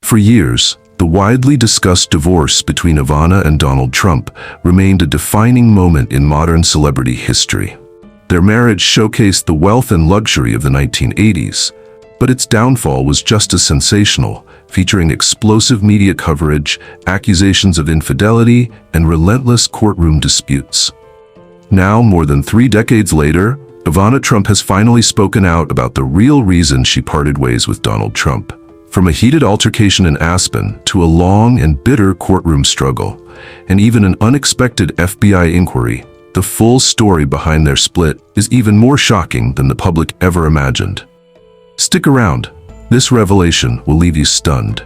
For years, the widely discussed divorce between Ivana and Donald Trump remained a defining moment in modern celebrity history. Their marriage showcased the wealth and luxury of the 1980s, but its downfall was just as sensational, featuring explosive media coverage, accusations of infidelity, and relentless courtroom disputes. Now, more than 3 decades later, Ivana Trump has finally spoken out about the real reason she parted ways with Donald Trump. From a heated altercation in Aspen to a long and bitter courtroom struggle, and even an unexpected FBI inquiry, the full story behind their split is even more shocking than the public ever imagined. Stick around. This revelation will leave you stunned.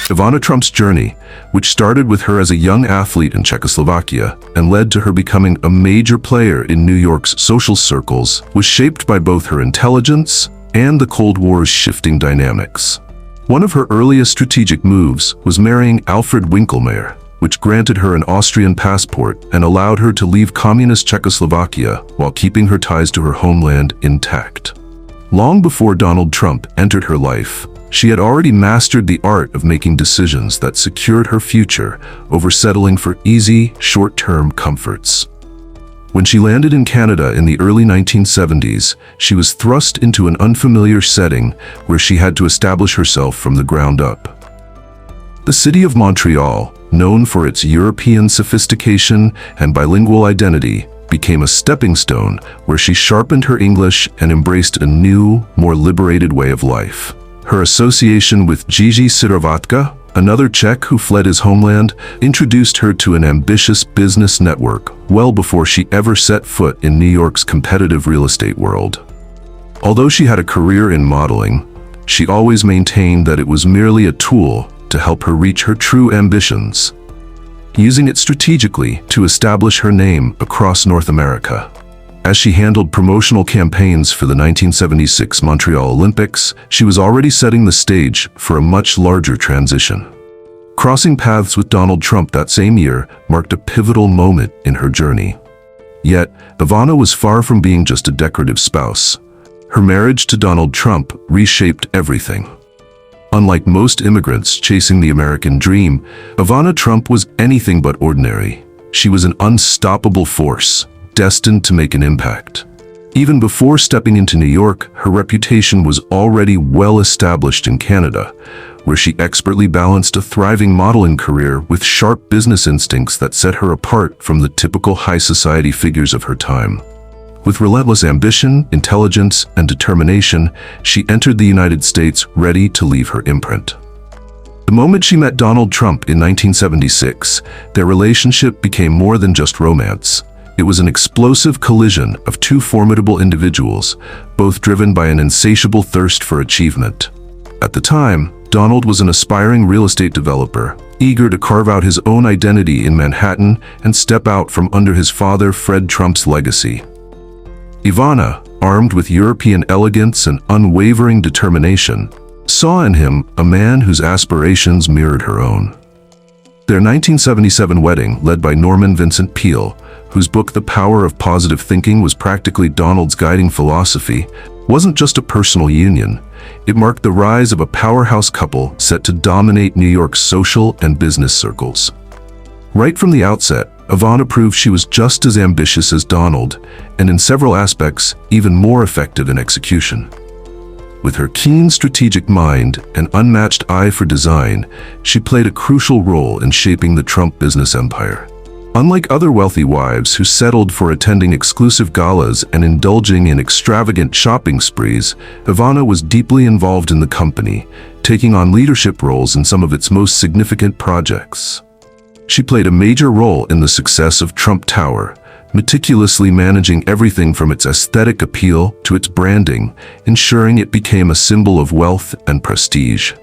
Ivana Trump's journey, which started with her as a young athlete in Czechoslovakia and led to her becoming a major player in New York's social circles, was shaped by both her intelligence and the Cold War's shifting dynamics. One of her earliest strategic moves was marrying Alfred Winkelmeyer, which granted her an Austrian passport and allowed her to leave communist Czechoslovakia while keeping her ties to her homeland intact. Long before Donald Trump entered her life, she had already mastered the art of making decisions that secured her future over settling for easy, short-term comforts. When she landed in Canada in the early 1970s, she was thrust into an unfamiliar setting where she had to establish herself from the ground up. The city of Montreal, known for its European sophistication and bilingual identity, became a stepping stone where she sharpened her English and embraced a new, more liberated way of life. Her association with Gigi Sirovatka, another Czech who fled his homeland, introduced her to an ambitious business network well before she ever set foot in New York's competitive real estate world. Although she had a career in modeling, she always maintained that it was merely a tool to help her reach her true ambitions, using it strategically to establish her name across North America. As she handled promotional campaigns for the 1976 Montreal Olympics, she was already setting the stage for a much larger transition. Crossing paths with Donald Trump that same year marked a pivotal moment in her journey. Yet, Ivana was far from being just a decorative spouse. Her marriage to Donald Trump reshaped everything. Unlike most immigrants chasing the American dream, Ivana Trump was anything but ordinary. She was an unstoppable force, destined to make an impact. Even before stepping into New York, her reputation was already well established in Canada, where she expertly balanced a thriving modeling career with sharp business instincts that set her apart from the typical high society figures of her time. With relentless ambition, intelligence, and determination, she entered the United States ready to leave her imprint. The moment she met Donald Trump in 1976, their relationship became more than just romance. It was an explosive collision of two formidable individuals, both driven by an insatiable thirst for achievement. At the time, Donald was an aspiring real estate developer, eager to carve out his own identity in Manhattan and step out from under his father Fred Trump's legacy. Ivana, armed with European elegance and unwavering determination, saw in him a man whose aspirations mirrored her own. Their 1977 wedding, led by Norman Vincent Peale, whose book The Power of Positive Thinking was practically Donald's guiding philosophy, wasn't just a personal union. It marked the rise of a powerhouse couple set to dominate New York's social and business circles. Right from the outset, Ivana proved she was just as ambitious as Donald, and in several aspects, even more effective in execution. With her keen strategic mind and unmatched eye for design, she played a crucial role in shaping the Trump business empire. Unlike other wealthy wives who settled for attending exclusive galas and indulging in extravagant shopping sprees, Ivana was deeply involved in the company, taking on leadership roles in some of its most significant projects. She played a major role in the success of Trump Tower, meticulously managing everything from its aesthetic appeal to its branding, ensuring it became a symbol of wealth and prestige.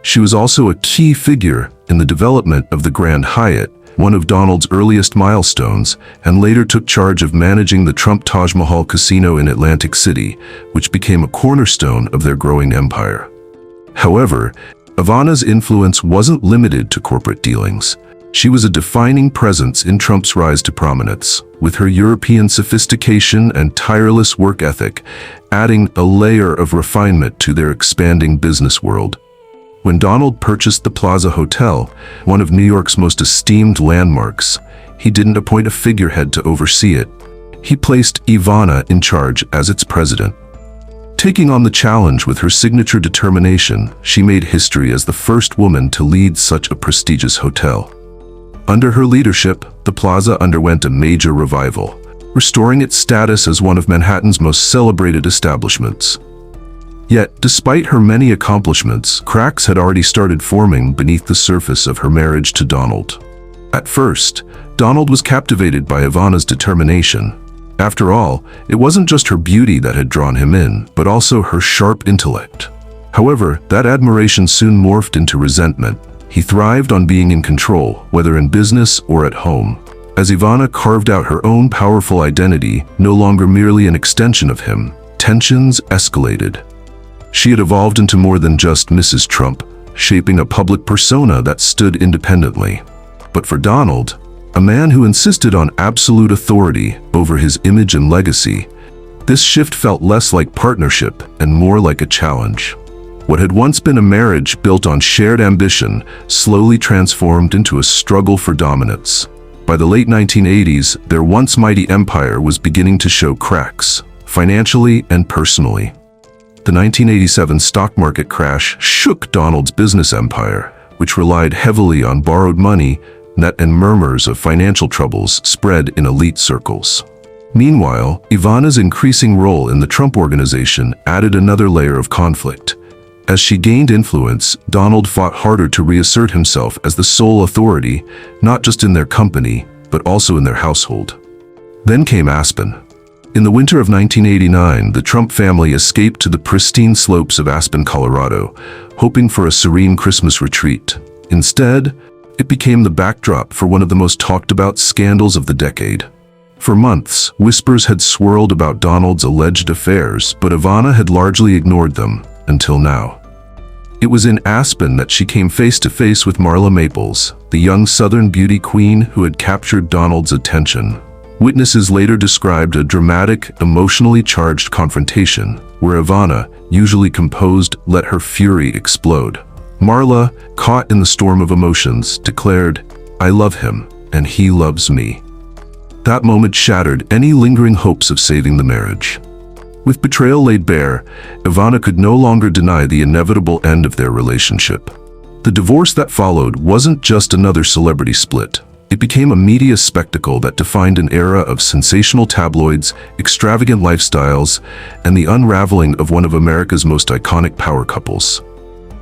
She was also a key figure in the development of the Grand Hyatt, one of Donald's earliest milestones, and later took charge of managing the Trump Taj Mahal Casino in Atlantic City, which became a cornerstone of their growing empire. However, Ivana's influence wasn't limited to corporate dealings. She was a defining presence in Trump's rise to prominence, with her European sophistication and tireless work ethic adding a layer of refinement to their expanding business world. When Donald purchased the Plaza Hotel, one of New York's most esteemed landmarks, he didn't appoint a figurehead to oversee it. He placed Ivana in charge as its president. Taking on the challenge with her signature determination, she made history as the first woman to lead such a prestigious hotel. Under her leadership, the Plaza underwent a major revival, restoring its status as one of Manhattan's most celebrated establishments. Yet, despite her many accomplishments, cracks had already started forming beneath the surface of her marriage to Donald. At first, Donald was captivated by Ivana's determination. After all, it wasn't just her beauty that had drawn him in, but also her sharp intellect. However, that admiration soon morphed into resentment. He thrived on being in control, whether in business or at home. As Ivana carved out her own powerful identity, no longer merely an extension of him, tensions escalated. She had evolved into more than just Mrs. Trump, shaping a public persona that stood independently. But for Donald, a man who insisted on absolute authority over his image and legacy, this shift felt less like partnership and more like a challenge. What had once been a marriage built on shared ambition slowly transformed into a struggle for dominance. By the late 1980s, their once mighty empire was beginning to show cracks, financially and personally. The 1987 stock market crash shook Donald's business empire, which relied heavily on borrowed money, and murmurs of financial troubles spread in elite circles. Meanwhile, Ivana's increasing role in the Trump organization added another layer of conflict. As she gained influence, Donald fought harder to reassert himself as the sole authority, not just in their company, but also in their household. Then came Aspen. In the winter of 1989, the Trump family escaped to the pristine slopes of Aspen, Colorado, hoping for a serene Christmas retreat. Instead, it became the backdrop for one of the most talked about scandals of the decade. For months, whispers had swirled about Donald's alleged affairs, but Ivana had largely ignored them, until now. It was in Aspen that she came face to face with Marla Maples, the young Southern beauty queen who had captured Donald's attention. Witnesses later described a dramatic, emotionally charged confrontation, where Ivana, usually composed, let her fury explode. Marla, caught in the storm of emotions, declared, "I love him, and he loves me." That moment shattered any lingering hopes of saving the marriage. With betrayal laid bare, Ivana could no longer deny the inevitable end of their relationship. The divorce that followed wasn't just another celebrity split. It became a media spectacle that defined an era of sensational tabloids, extravagant lifestyles, and the unraveling of one of America's most iconic power couples.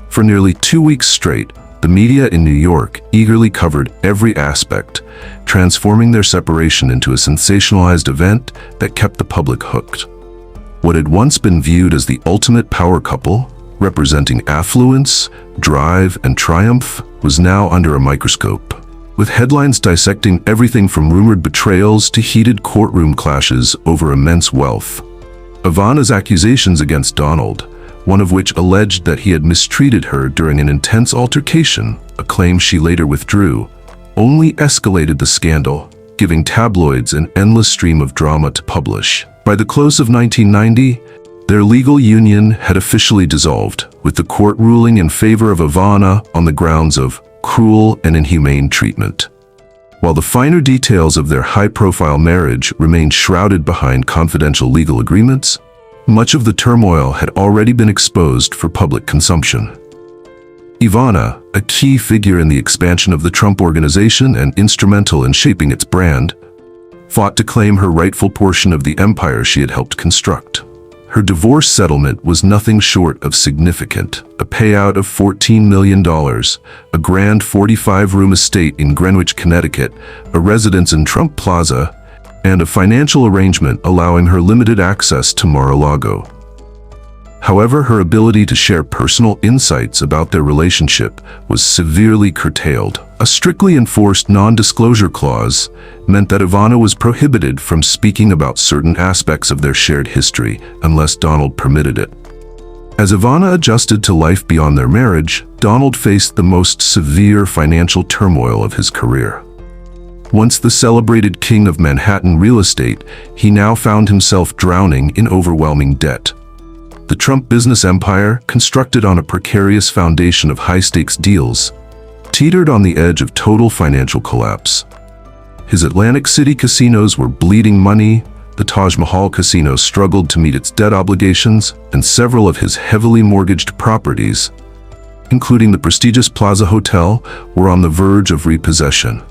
For nearly 2 weeks straight, the media in New York eagerly covered every aspect, transforming their separation into a sensationalized event that kept the public hooked. What had once been viewed as the ultimate power couple, representing affluence, drive, and triumph, was now under a microscope. With headlines dissecting everything from rumored betrayals to heated courtroom clashes over immense wealth. Ivana's accusations against Donald, one of which alleged that he had mistreated her during an intense altercation, a claim she later withdrew, only escalated the scandal, giving tabloids an endless stream of drama to publish. By the close of 1990, their legal union had officially dissolved, with the court ruling in favor of Ivana on the grounds of cruel and inhumane treatment. While the finer details of their high-profile marriage remained shrouded behind confidential legal agreements, much of the turmoil had already been exposed for public consumption. Ivana, a key figure in the expansion of the Trump organization and instrumental in shaping its brand, fought to claim her rightful portion of the empire she had helped construct. Her divorce settlement was nothing short of significant, a payout of $14 million, a grand 45-room estate in Greenwich, Connecticut, a residence in Trump Plaza, and a financial arrangement allowing her limited access to Mar-a-Lago. However, her ability to share personal insights about their relationship was severely curtailed. A strictly enforced non-disclosure clause meant that Ivana was prohibited from speaking about certain aspects of their shared history unless Donald permitted it. As Ivana adjusted to life beyond their marriage, Donald faced the most severe financial turmoil of his career. Once the celebrated king of Manhattan real estate, he now found himself drowning in overwhelming debt. The Trump business empire, constructed on a precarious foundation of high-stakes deals, teetered on the edge of total financial collapse. His Atlantic City casinos were bleeding money, the Taj Mahal casino struggled to meet its debt obligations, and several of his heavily mortgaged properties, including the prestigious Plaza Hotel, were on the verge of repossession.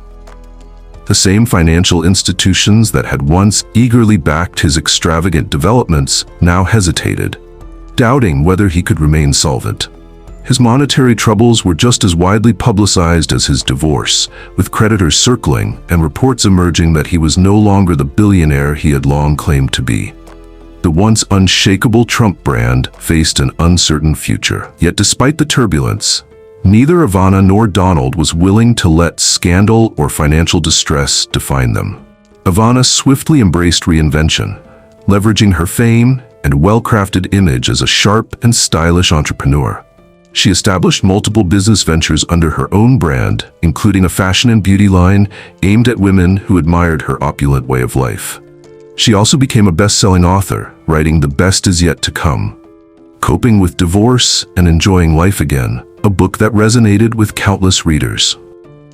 The same financial institutions that had once eagerly backed his extravagant developments now hesitated, doubting whether he could remain solvent. His monetary troubles were just as widely publicized as his divorce, with creditors circling and reports emerging that he was no longer the billionaire he had long claimed to be. The once unshakable Trump brand faced an uncertain future. Yet despite the turbulence, neither Ivana nor Donald was willing to let scandal or financial distress define them. Ivana swiftly embraced reinvention, leveraging her fame and well-crafted image as a sharp and stylish entrepreneur. She established multiple business ventures under her own brand, including a fashion and beauty line aimed at women who admired her opulent way of life. She also became a best-selling author, writing The Best Is Yet to Come, Coping with Divorce and Enjoying Life Again, a book that resonated with countless readers.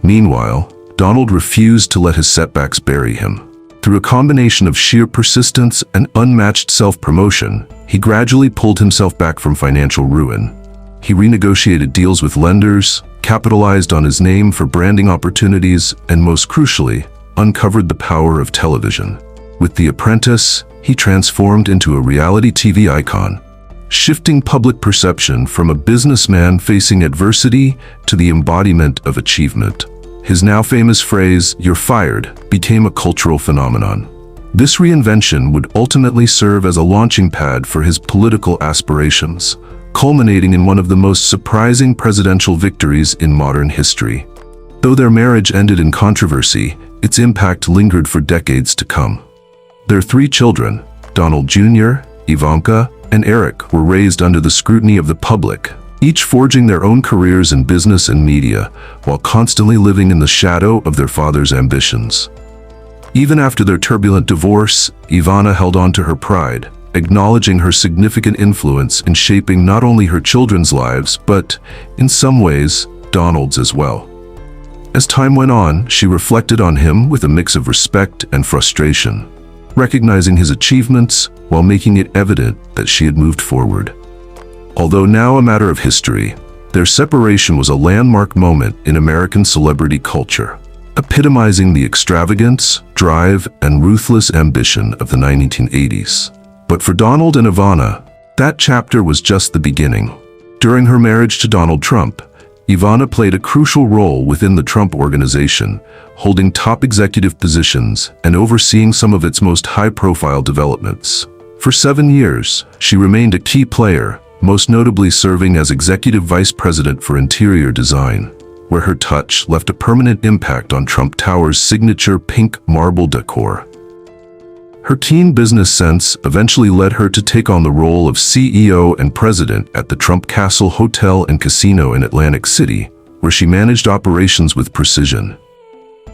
Meanwhile, Donald refused to let his setbacks bury him. Through a combination of sheer persistence and unmatched self-promotion, he gradually pulled himself back from financial ruin. He renegotiated deals with lenders, capitalized on his name for branding opportunities, and most crucially, uncovered the power of television. With The Apprentice, he transformed into a reality TV icon, shifting public perception from a businessman facing adversity to the embodiment of achievement. His now famous phrase, "You're fired," became a cultural phenomenon. This reinvention would ultimately serve as a launching pad for his political aspirations, culminating in one of the most surprising presidential victories in modern history. Though their marriage ended in controversy, its impact lingered for decades to come. Their three children, Donald Jr., Ivanka, and Eric, were raised under the scrutiny of the public, each forging their own careers in business and media, while constantly living in the shadow of their father's ambitions. Even after their turbulent divorce, Ivana held on to her pride, acknowledging her significant influence in shaping not only her children's lives, but, in some ways, Donald's as well. As time went on, she reflected on him with a mix of respect and frustration, recognizing his achievements while making it evident that she had moved forward. Although now a matter of history, their separation was a landmark moment in American celebrity culture, epitomizing the extravagance, drive, and ruthless ambition of the 1980s. But for Donald and Ivana, that chapter was just the beginning. During her marriage to Donald Trump, Ivana played a crucial role within the Trump organization, holding top executive positions and overseeing some of its most high-profile developments. For 7 years, she remained a key player, most notably serving as Executive Vice President for Interior Design, where her touch left a permanent impact on Trump Tower's signature pink marble decor. Her keen business sense eventually led her to take on the role of CEO and president at the Trump Castle Hotel and Casino in Atlantic City, where she managed operations with precision.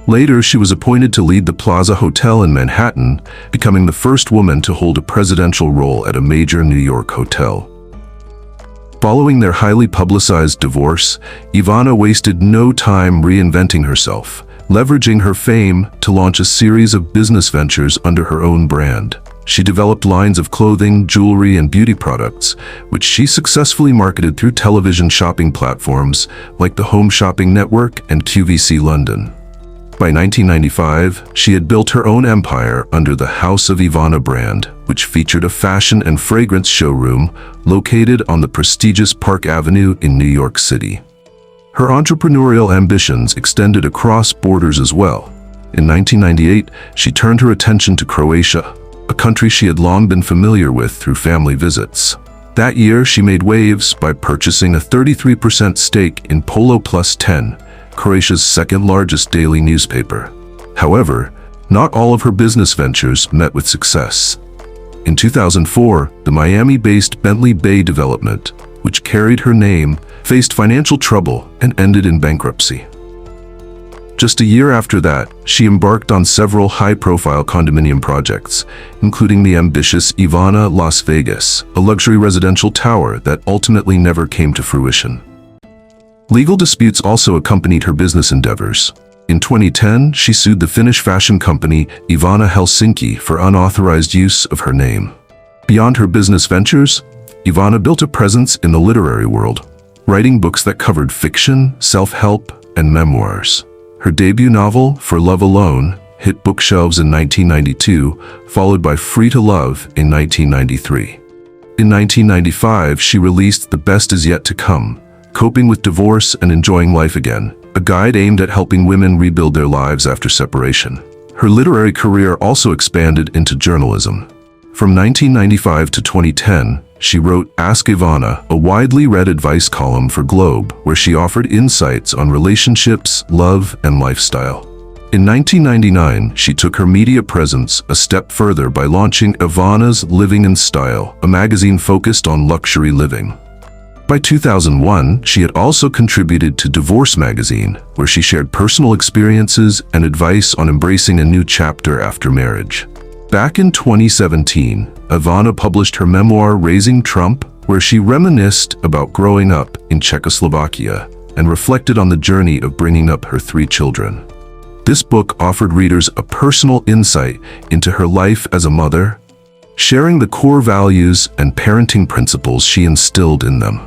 Later, she was appointed to lead the Plaza Hotel in Manhattan, becoming the first woman to hold a presidential role at a major New York hotel. Following their highly publicized divorce, Ivana wasted no time reinventing herself, leveraging her fame to launch a series of business ventures under her own brand. She developed lines of clothing, jewelry, and beauty products, which she successfully marketed through television shopping platforms like the Home Shopping Network and QVC London. By 1995, she had built her own empire under the House of Ivana brand, which featured a fashion and fragrance showroom located on the prestigious Park Avenue in New York City. Her entrepreneurial ambitions extended across borders as well. In 1998, she turned her attention to Croatia, a country she had long been familiar with through family visits. That year, she made waves by purchasing a 33% stake in Polo Plus 10, Croatia's second-largest daily newspaper. However, not all of her business ventures met with success. In 2004, the Miami-based Bentley Bay development, which carried her name, faced financial trouble and ended in bankruptcy. Just a year after that, she embarked on several high-profile condominium projects, including the ambitious Ivana Las Vegas, a luxury residential tower that ultimately never came to fruition. Legal disputes also accompanied her business endeavors. In 2010, she sued the Finnish fashion company Ivana Helsinki for unauthorized use of her name. Beyond her business ventures, Ivana built a presence in the literary world, writing books that covered fiction, self-help, and memoirs. Her debut novel, For Love Alone, hit bookshelves in 1992, followed by Free to Love in 1993. In 1995, she released The Best Is Yet to Come, Coping with Divorce and Enjoying Life Again, a guide aimed at helping women rebuild their lives after separation. Her literary career also expanded into journalism. From 1995 to 2010, she wrote Ask Ivana, a widely read advice column for Globe, where she offered insights on relationships, love, and lifestyle. In 1999, she took her media presence a step further by launching Ivana's Living in Style, a magazine focused on luxury living. By 2001, she had also contributed to Divorce magazine, where she shared personal experiences and advice on embracing a new chapter after marriage. Back in 2017, Ivana published her memoir Raising Trump, where she reminisced about growing up in Czechoslovakia and reflected on the journey of bringing up her 3 children. This book offered readers a personal insight into her life as a mother, sharing the core values and parenting principles she instilled in them.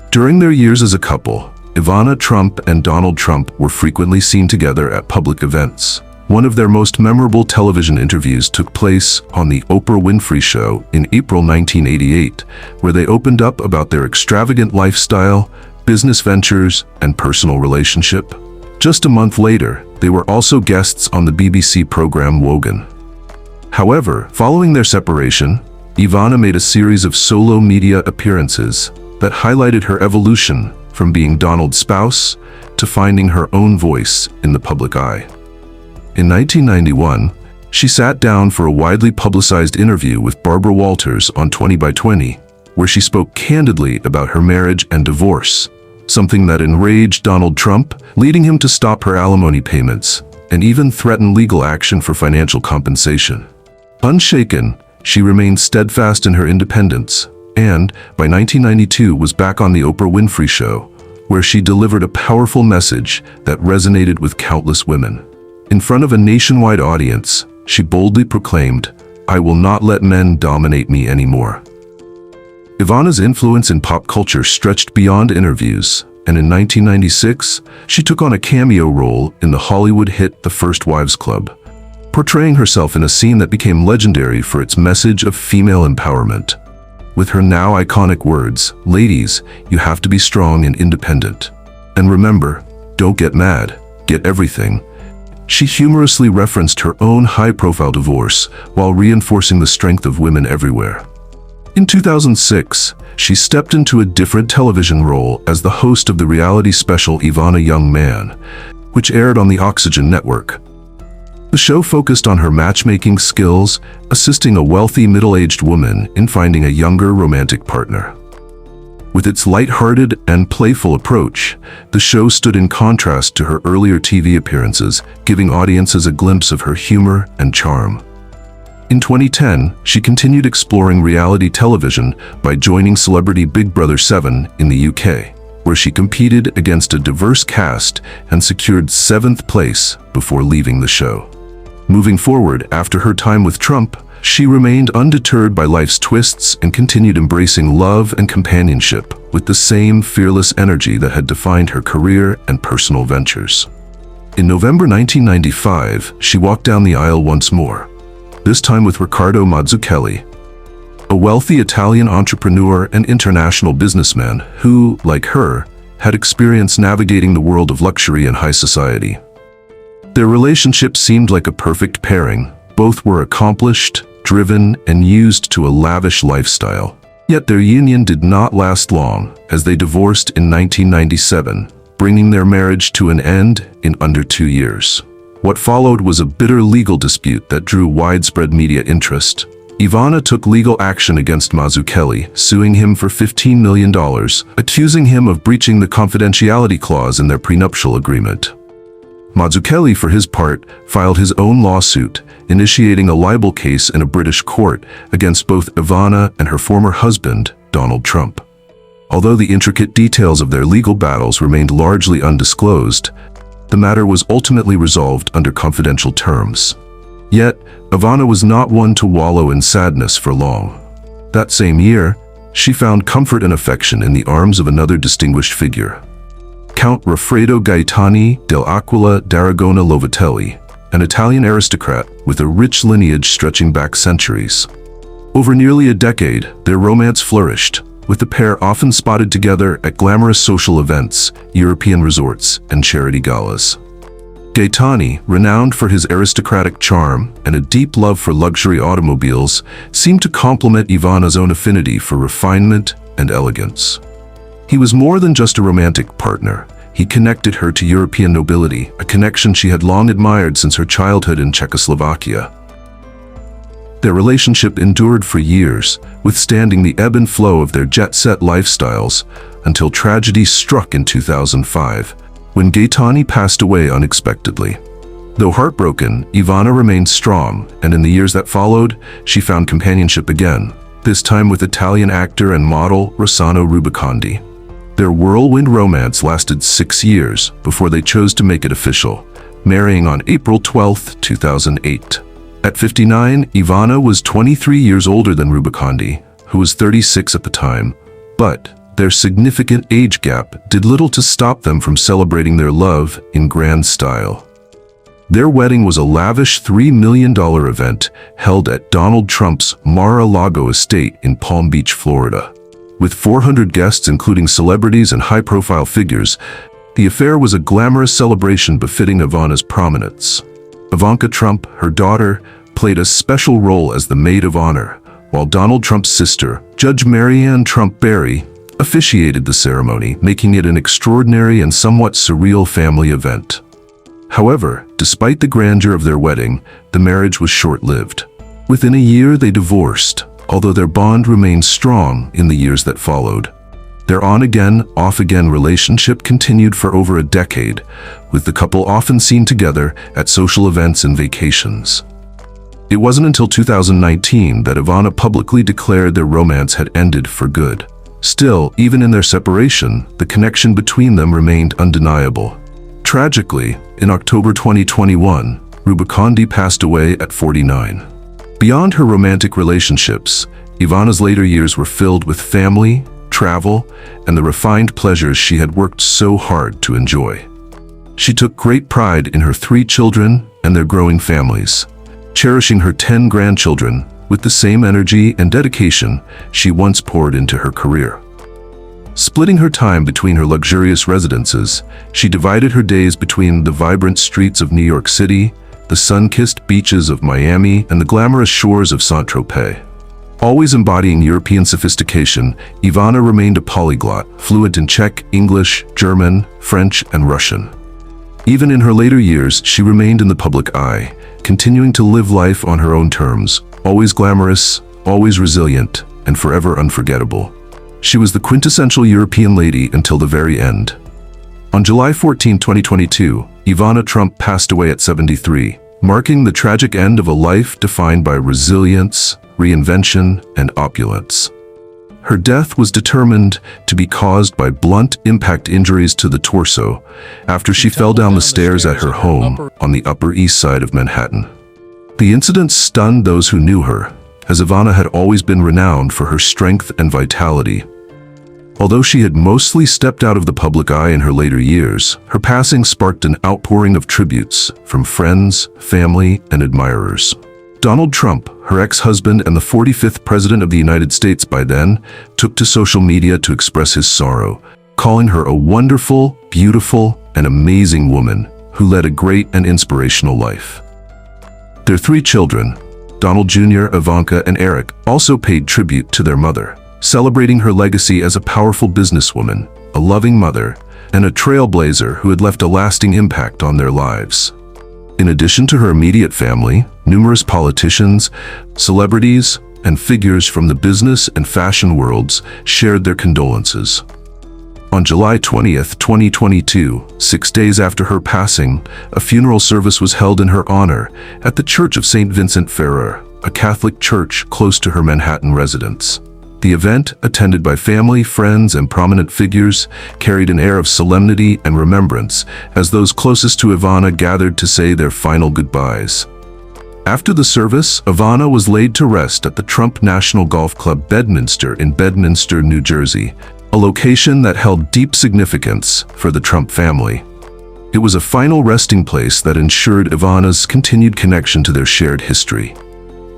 During their years as a couple, Ivana Trump and Donald Trump were frequently seen together at public events. One of their most memorable television interviews took place on The Oprah Winfrey Show in April 1988, where they opened up about their extravagant lifestyle, business ventures, and personal relationship. Just a month later, they were also guests on the BBC program Wogan. However, following their separation, Ivana made a series of solo media appearances that highlighted her evolution from being Donald's spouse to finding her own voice in the public eye. In 1991, she sat down for a widely publicized interview with Barbara Walters on 20 by 20, where she spoke candidly about her marriage and divorce, something that enraged Donald Trump, leading him to stop her alimony payments and even threaten legal action for financial compensation. Unshaken, she remained steadfast in her independence and, by 1992, was back on The Oprah Winfrey Show, where she delivered a powerful message that resonated with countless women. In front of a nationwide audience, she boldly proclaimed, "I will not let men dominate me anymore." Ivana's influence in pop culture stretched beyond interviews, and in 1996, she took on a cameo role in the Hollywood hit The First Wives Club, portraying herself in a scene that became legendary for its message of female empowerment. With her now iconic words, "Ladies, you have to be strong and independent. And remember, don't get mad, get everything," she humorously referenced her own high-profile divorce while reinforcing the strength of women everywhere. In 2006, she stepped into a different television role as the host of the reality special Ivana Young Man, which aired on the Oxygen network. The show focused on her matchmaking skills, assisting a wealthy middle-aged woman in finding a younger romantic partner. With its light-hearted and playful approach, the show stood in contrast to her earlier TV appearances, giving audiences a glimpse of her humor and charm. In 2010, she continued exploring reality television by joining Celebrity Big Brother 7 in the UK, where she competed against a diverse cast and secured 7th place before leaving the show. Moving forward, after her time with Trump, she remained undeterred by life's twists and continued embracing love and companionship with the same fearless energy that had defined her career and personal ventures. In November 1995, she walked down the aisle once more, this time with Riccardo Mazzucchelli, a wealthy Italian entrepreneur and international businessman who, like her, had experience navigating the world of luxury and high society. Their relationship seemed like a perfect pairing. Both were accomplished, driven, and used to a lavish lifestyle. Yet their union did not last long, as they divorced in 1997, bringing their marriage to an end in under 2 years. What followed was a bitter legal dispute that drew widespread media interest. Ivana took legal action against Mazzucchelli, suing him for $15 million, accusing him of breaching the confidentiality clause in their prenuptial agreement. Mazzucchelli, for his part, filed his own lawsuit, initiating a libel case in a British court against both Ivana and her former husband, Donald Trump. Although the intricate details of their legal battles remained largely undisclosed, the matter was ultimately resolved under confidential terms. Yet, Ivana was not one to wallow in sadness for long. That same year, she found comfort and affection in the arms of another distinguished figure, Count Raffaello Gaetani dell'Aquila d'Aragona Lovatelli, an Italian aristocrat with a rich lineage stretching back centuries. Over nearly a decade, their romance flourished, with the pair often spotted together at glamorous social events, European resorts, and charity galas. Gaetani, renowned for his aristocratic charm and a deep love for luxury automobiles, seemed to complement Ivana's own affinity for refinement and elegance. He was more than just a romantic partner. He connected her to European nobility, a connection she had long admired since her childhood in Czechoslovakia. Their relationship endured for years, withstanding the ebb and flow of their jet-set lifestyles, until tragedy struck in 2005, when Gaetani passed away unexpectedly. Though heartbroken, Ivana remained strong, and in the years that followed, she found companionship again, this time with Italian actor and model Rossano Rubicondi. Their whirlwind romance lasted 6 years before they chose to make it official, marrying on April 12, 2008. At 59, Ivana was 23 years older than Rubicondi, who was 36 at the time, but their significant age gap did little to stop them from celebrating their love in grand style. Their wedding was a lavish $3 million event held at Donald Trump's Mar-a-Lago estate in Palm Beach, Florida. With 400 guests including celebrities and high-profile figures, the affair was a glamorous celebration befitting Ivana's prominence. Ivanka Trump, her daughter, played a special role as the maid of honor, while Donald Trump's sister, Judge Marianne Trump Barry, officiated the ceremony, making it an extraordinary and somewhat surreal family event. However, despite the grandeur of their wedding, the marriage was short-lived. Within a year, they divorced, although their bond remained strong in the years that followed. Their on-again, off-again relationship continued for over a decade, with the couple often seen together at social events and vacations. It wasn't until 2019 that Ivana publicly declared their romance had ended for good. Still, even in their separation, the connection between them remained undeniable. Tragically, in October 2021, Rubicondi passed away at 49. Beyond her romantic relationships, Ivana's later years were filled with family, travel, and the refined pleasures she had worked so hard to enjoy. She took great pride in her 3 children and their growing families, cherishing her 10 grandchildren with the same energy and dedication she once poured into her career. Splitting her time between her luxurious residences, she divided her days between the vibrant streets of New York City, the sun-kissed beaches of Miami, and the glamorous shores of Saint-Tropez. Always embodying European sophistication, Ivana remained a polyglot, fluent in Czech, English, German, French, and Russian. Even in her later years, she remained in the public eye, continuing to live life on her own terms, always glamorous, always resilient, and forever unforgettable. She was the quintessential European lady until the very end. On July 14, 2022, Ivana Trump passed away at 73, marking the tragic end of a life defined by resilience, reinvention, and opulence. Her death was determined to be caused by blunt impact injuries to the torso after she fell down the stairs at her home on the Upper East Side of Manhattan. The incident stunned those who knew her, as Ivana had always been renowned for her strength and vitality. Although she had mostly stepped out of the public eye in her later years, her passing sparked an outpouring of tributes from friends, family, and admirers. Donald Trump, her ex-husband and the 45th President of the United States by then, took to social media to express his sorrow, calling her a wonderful, beautiful, and amazing woman who led a great and inspirational life. Their 3 children, Donald Jr., Ivanka, and Eric, also paid tribute to their mother, celebrating her legacy as a powerful businesswoman, a loving mother, and a trailblazer who had left a lasting impact on their lives. In addition to her immediate family, numerous politicians, celebrities, and figures from the business and fashion worlds shared their condolences. On July 20th, 2022, 6 days after her passing, a funeral service was held in her honor at the Church of St. Vincent Ferrer, a Catholic church close to her Manhattan residence. The event, attended by family, friends, and prominent figures, carried an air of solemnity and remembrance as those closest to Ivana gathered to say their final goodbyes. After the service, Ivana was laid to rest at the Trump National Golf Club Bedminster in Bedminster, New Jersey, a location that held deep significance for the Trump family. It was a final resting place that ensured Ivana's continued connection to their shared history.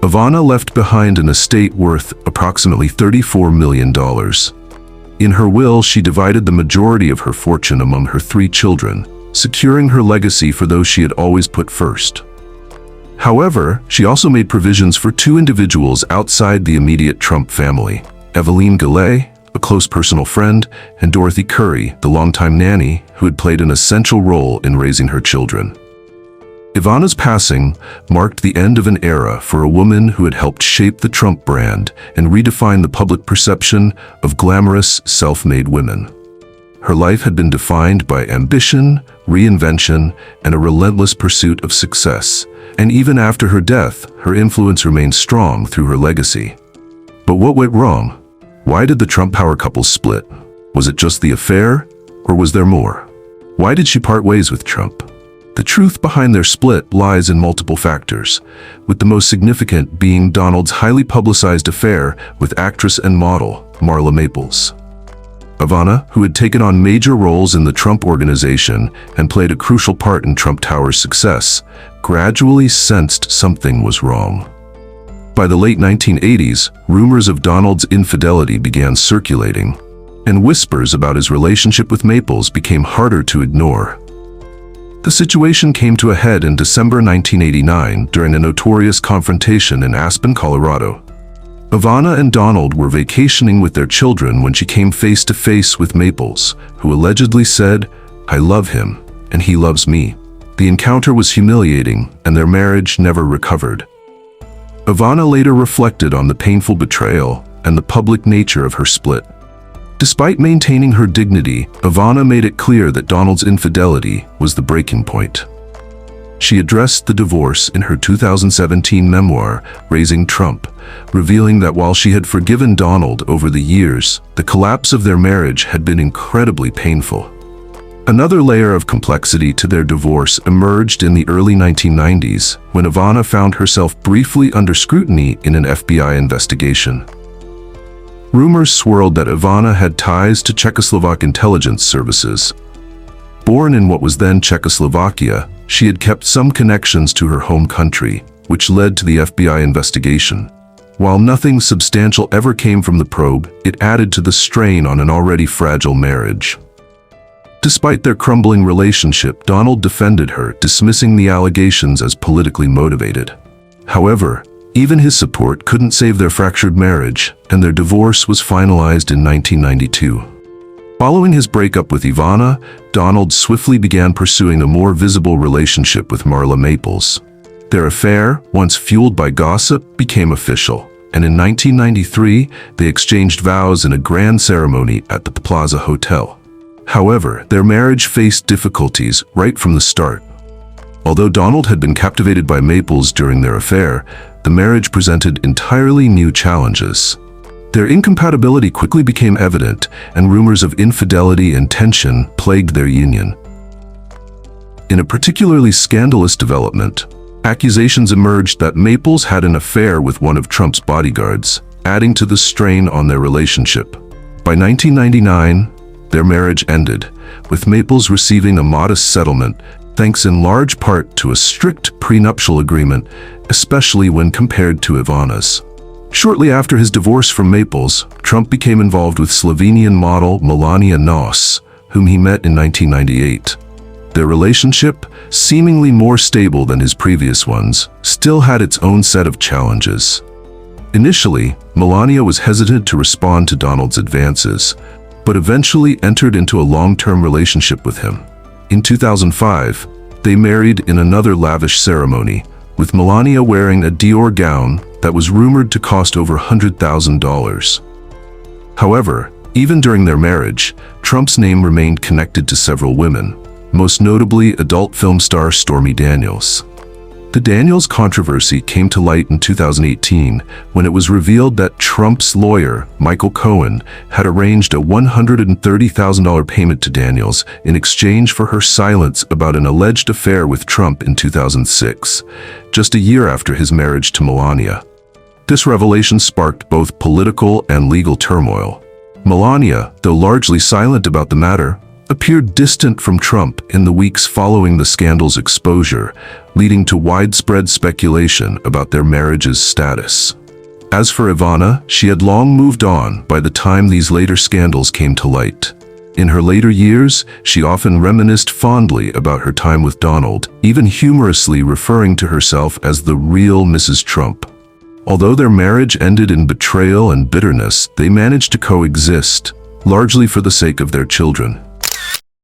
Ivana left behind an estate worth approximately $34 million. In her will, she divided the majority of her fortune among her 3 children, securing her legacy for those she had always put first. However, she also made provisions for 2 individuals outside the immediate Trump family: Eveline Gallay, a close personal friend, and Dorothy Curry, the longtime nanny who had played an essential role in raising her children. Ivana's passing marked the end of an era for a woman who had helped shape the Trump brand and redefine the public perception of glamorous, self-made women. Her life had been defined by ambition, reinvention, and a relentless pursuit of success, and even after her death, her influence remained strong through her legacy. But what went wrong? Why did the Trump power couple split? Was it just the affair, or was there more? Why did she part ways with Trump? The truth behind their split lies in multiple factors, with the most significant being Donald's highly publicized affair with actress and model Marla Maples. Ivana, who had taken on major roles in the Trump organization and played a crucial part in Trump Tower's success, gradually sensed something was wrong. By the late 1980s, rumors of Donald's infidelity began circulating, and whispers about his relationship with Maples became harder to ignore. The situation came to a head in December 1989 during a notorious confrontation in Aspen, Colorado. Ivana and Donald were vacationing with their children when she came face to face with Maples, who allegedly said, "I love him, and he loves me." The encounter was humiliating, and their marriage never recovered. Ivana later reflected on the painful betrayal and the public nature of her split. Despite maintaining her dignity, Ivana made it clear that Donald's infidelity was the breaking point. She addressed the divorce in her 2017 memoir, Raising Trump, revealing that while she had forgiven Donald over the years, the collapse of their marriage had been incredibly painful. Another layer of complexity to their divorce emerged in the early 1990s when Ivana found herself briefly under scrutiny in an FBI investigation. Rumors swirled that Ivana had ties to Czechoslovak intelligence services. Born in what was then Czechoslovakia, she had kept some connections to her home country, which led to the FBI investigation. While nothing substantial ever came from the probe, it added to the strain on an already fragile marriage. Despite their crumbling relationship, Donald defended her, dismissing the allegations as politically motivated. However, even his support couldn't save their fractured marriage, and their divorce was finalized in 1992. Following his breakup with Ivana, Donald swiftly began pursuing a more visible relationship with Marla Maples. Their affair, once fueled by gossip, became official, and in 1993, they exchanged vows in a grand ceremony at the Plaza Hotel. However, their marriage faced difficulties right from the start. Although Donald had been captivated by Maples during their affair, the marriage presented entirely new challenges. Their incompatibility quickly became evident, and rumors of infidelity and tension plagued their union. In a particularly scandalous development, accusations emerged that Maples had an affair with one of Trump's bodyguards, adding to the strain on their relationship. By 1999, their marriage ended, with Maples receiving a modest settlement, thanks in large part to a strict prenuptial agreement, especially when compared to Ivana's. Shortly after his divorce from Maples, Trump became involved with Slovenian model Melania Noss, whom he met in 1998. Their relationship, seemingly more stable than his previous ones, still had its own set of challenges. Initially, Melania was hesitant to respond to Donald's advances, but eventually entered into a long-term relationship with him. In 2005, they married in another lavish ceremony, with Melania wearing a Dior gown that was rumored to cost over $100,000. However, even during their marriage, Trump's name remained connected to several women, most notably adult film star Stormy Daniels. The Daniels controversy came to light in 2018 when it was revealed that Trump's lawyer, Michael Cohen, had arranged a $130,000 payment to Daniels in exchange for her silence about an alleged affair with Trump in 2006, just a year after his marriage to Melania. This revelation sparked both political and legal turmoil. Melania, though largely silent about the matter, appeared distant from Trump in the weeks following the scandal's exposure, leading to widespread speculation about their marriage's status. As for Ivana, she had long moved on by the time these later scandals came to light. In her later years, she often reminisced fondly about her time with Donald, even humorously referring to herself as the real Mrs. Trump. Although their marriage ended in betrayal and bitterness, they managed to coexist, largely for the sake of their children.